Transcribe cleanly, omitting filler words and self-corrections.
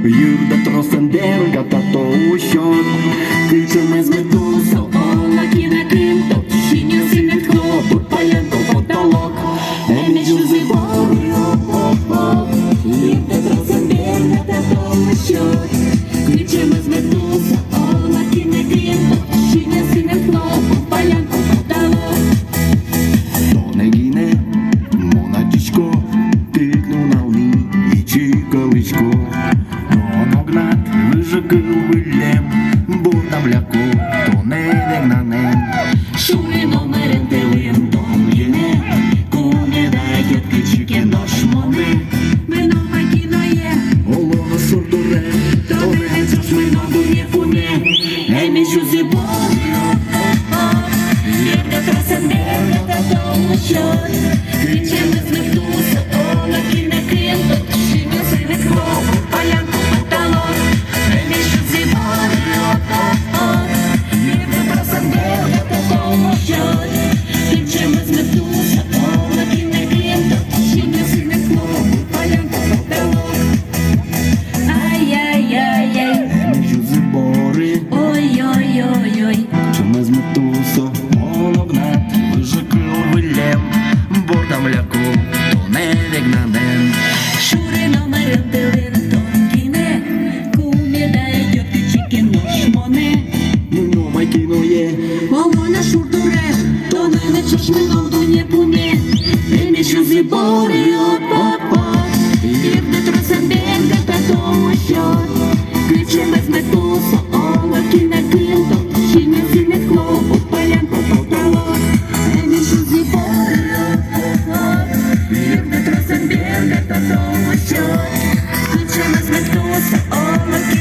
Jurda trascenderar татовищок. Кричимо з медуза, олаки на ким-то, тишині синет хлопот, паленко потолок. Еміжу зиборю, Jurda trascenderar татовищок. Кричимо з медуза, олаки на ким-то, тишині синет хлопот, паленко потолок. То не гине, монатичко, тикнув на лні і чикаличко. Вижикив бурдавляку, то не йде на нем. Шує номерен телем, том єне, куне дає ткичики нож моне. Мене кіно є, олоно сурдуре, то не чуш мене дує пуне. Еміжу зибор, Jurda trascenderar татовищок. Кричимо з медуза, олаки на ким-то, тишині синет хлопот, паленко потолок. Олона шурдуре, то не чуш мене дує пуне. Еміжу зибори, Jurda trascenderar татовищок. Кричимо з медуза, олаки на ким-то, тишині синет хлопот, паленко потолок. Еміжу зибори, Jurda trascenderar татовищок. Кричимо з медуза, олаки